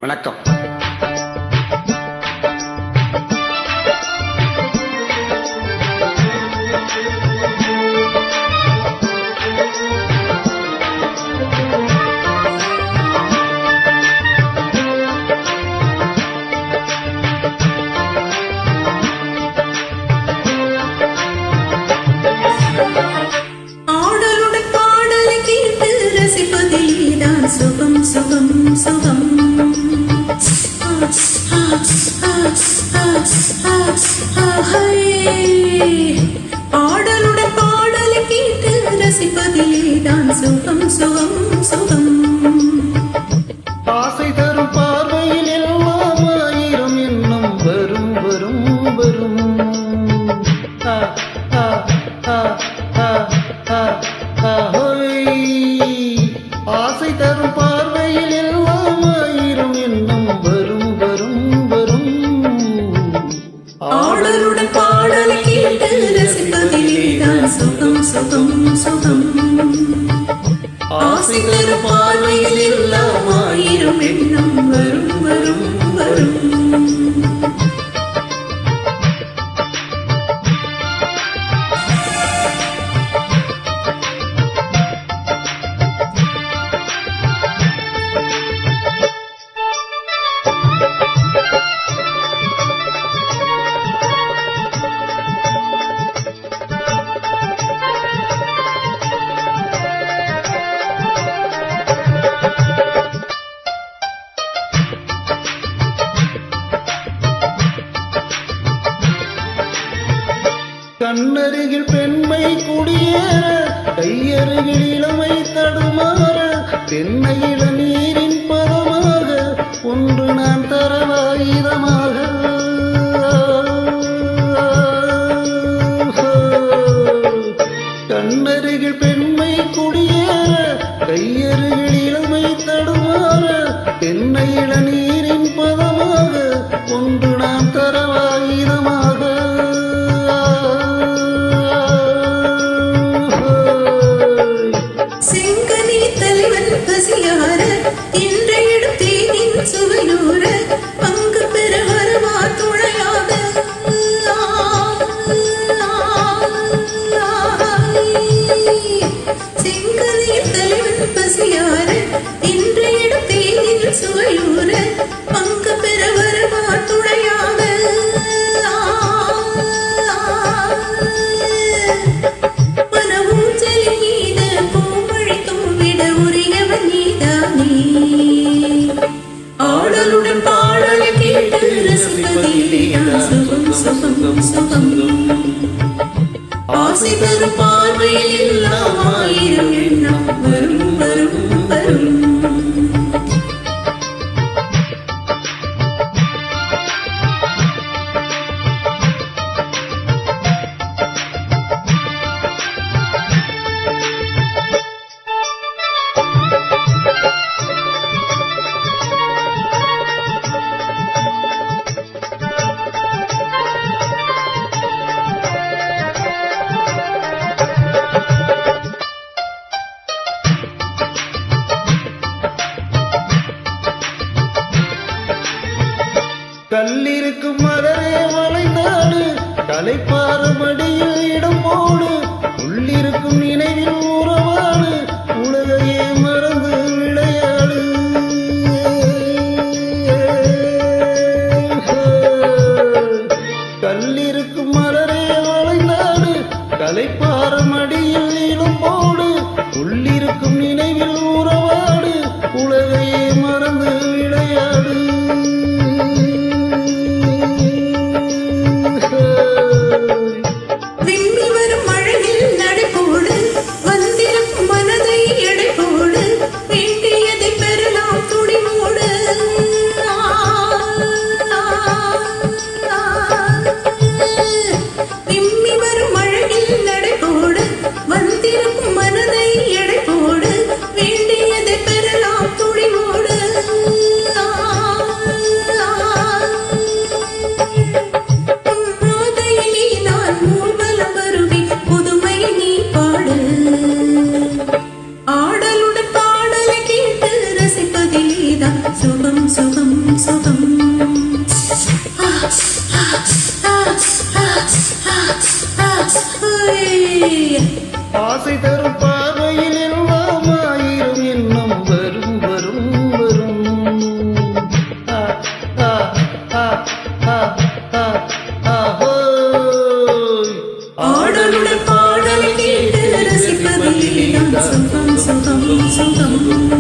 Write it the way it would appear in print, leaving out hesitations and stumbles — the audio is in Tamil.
வணக்கம். சுகம் சுகம் சுகம் ஆடலுடன் பாடலை கேட்டு ரசிப்பதிலேதான் சுகம் சுகம் சுகம். ஆசை தரும் பார்வையில் எல்லாம் ஆயிரம் எண்ணம் வரும் வரும் வரும். ஆசை தரும் பார்வையில் எல்லாம் ஆயிரம் எண்ணம் வரும் வரும் வரும். ஆடலுடன் பாடலை கேட்டு ரசிப்பதிலேதான் சுகம் சுகம் சுகம். ஆசை தரும் பார்வையில் எல்லாம் ஆயிரம் எண்ணம் வரும் வரும் வரும். கண்ணருகில் பெண்மை குடியேற, கையருகில் இளமை தடுமாற, தென்னையில நீரின் பதமாக ஒன்று நான் தரவாயுதமாக. கண்ணருகில் பெண்மை குடியேற, கையருகில் இளமை தடுமாற, தென்னையில நீரின் பதமாக ஒன்று நான் தரவாயுதமாக. செங்கனி தலைவன் பசியார இன்றையிடும் தேனின் சுவையூர பங்கு பெற வருவா துணையாக. செங்கனி தலைவன் பசியார இன்றையிடும் தேனின் சுவையூர பங்கு பெற வருவா துணையாக. ஆடலுடன் பாடலை கேட்டு ரசிப்பதிலேதான் சுகம் சுகம் சுகம். ஆசை தரும் பார்வையில் எல்லாம் ஆயிரம் எண்ணம் வரும் வரும் வரும். கல்லிருக்கும் மலரே வளைந்தாடு, கலைப்பாறு மடியில் இடம் போடு, உள்ளிருக்கும் நினைவில் உறவாடு, உலகையே மறந்து விளையாடு. கல்லிருக்கும் மலரே வளைந்தாடு, கலைப்பாறு மடியில் இடம் போடு, உள்ளிருக்கும் நினைவில் உறவாடு, உலகையே மறந்து விளையாடு. விம்மி வரும் மழையில் நடைபோடு வந்தே ஆடலுடன் பாடல் கேட்டு ரசிப்பதில் தான் சுகம் சுகம் சுகம்